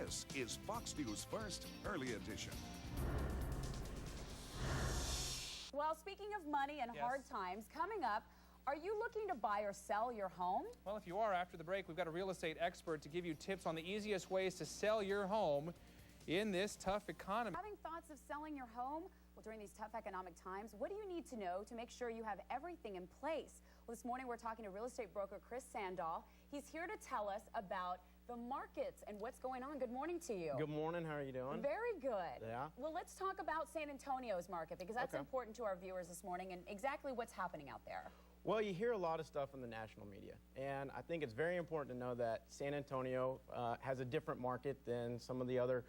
This is Fox News First Early Edition. Well, speaking of money and hard times, coming up, are you looking to buy or sell your home? Well, if you are, after the break, we've got a real estate expert to give you tips on the easiest ways to sell your home in this tough economy. Having thoughts of selling your home? Well, during these tough economic times, what do you need to know to make sure you have everything in place? Well, this morning we're talking to real estate broker Chris Sandahl. He's here to tell us about the markets and what's going on. Good morning to you. Good morning. How are you doing? Very good. Yeah. Well, let's talk about San Antonio's market because that's important to our viewers this morning and exactly what's happening out there. Well, you hear a lot of stuff in the national media, and I think it's very important to know that San Antonio has a different market than some of the other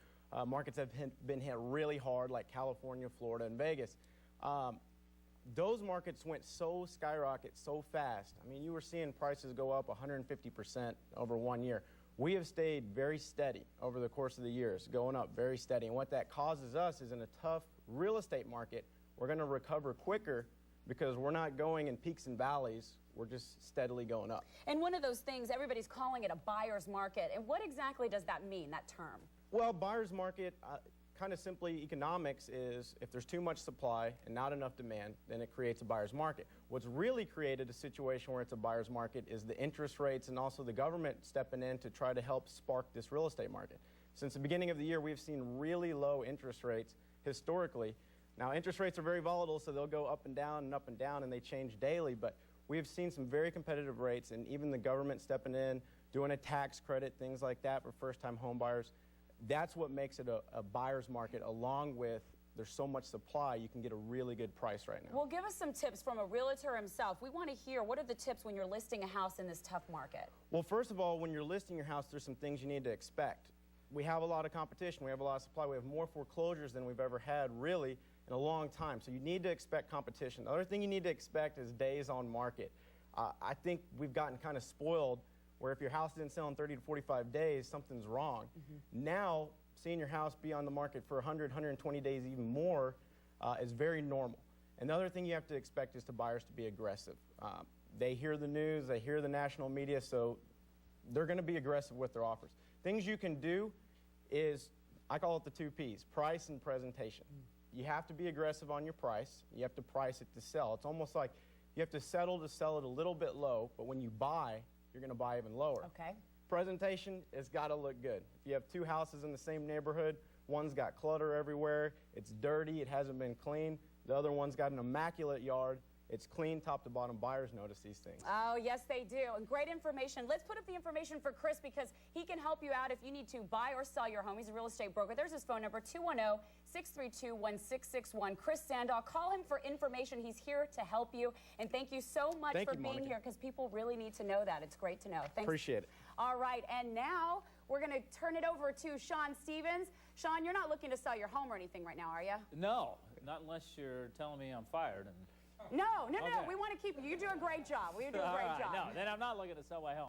markets that have been hit really hard, like California, Florida, and Vegas. Those markets went so skyrocket so fast. I mean, you were seeing prices go up 150% over 1 year. We have stayed very steady over the course of the years, going up very steady. And what that causes us is in a tough real estate market, we're going to recover quicker because we're not going in peaks and valleys. We're just steadily going up. And one of those things, everybody's calling it a buyer's market. And what exactly does that mean, that term? Well, buyer's market, kind of simply economics is if there's too much supply and not enough demand, then it creates a buyer's market. What's really created a situation where it's a buyer's market is the interest rates and also the government stepping in to try to help spark this real estate market. Since the beginning of the year, we've seen really low interest rates historically. Now, interest rates are very volatile, so they'll go up and down, and they change daily, but we have seen some very competitive rates, and even the government stepping in, doing a tax credit, things like that for first-time home buyers. That's what makes it a buyer's market, along with there's so much supply, you can get a really good price right now. Well, give us some tips from a realtor himself. We want to hear, what are the tips when you're listing a house in this tough market? Well, first of all, when you're listing your house, there's some things you need to expect. We have a lot of competition. We have a lot of supply. We have more foreclosures than we've ever had, really, in a long time. So you need to expect competition. The other thing you need to expect is days on market. I think we've gotten kind of spoiled where if your house didn't sell in 30 to 45 days, something's wrong. Now, seeing your house be on the market for 100, 120 days, even more, is very normal. Another thing you have to expect is to buyers to be aggressive. They hear the news, they hear the national media, so they're going to be aggressive with their offers. Things you can do is, I call it the 2 Ps, price and presentation. You have to be aggressive on your price. You have to price it to sell. It's almost like you have to settle to sell it a little bit low, but when you buy, you're going to buy even lower. Okay. Presentation has got to look good. If you have 2 houses in the same neighborhood, one's got clutter everywhere, it's dirty, it hasn't been cleaned. The other one's got an immaculate yard. It's clean top to bottom. Buyers notice these things. Oh, yes, they do. And great information. Let's put up the information for Chris because he can help you out if you need to buy or sell your home. He's a real estate broker. There's his phone number, 210-632-1661. Chris Sandahl. Call him for information. He's here to help you. And thank you so much for being here because people really need to know that. It's great to know. Thanks. Appreciate it. All right. And now we're going to turn it over to Sean Stevens. Sean, you're not looking to sell your home or anything right now, are you? No, not unless you're telling me I'm fired. No. We want to keep you. You do a great job. You do a great job. No, then I'm not looking to sell my home.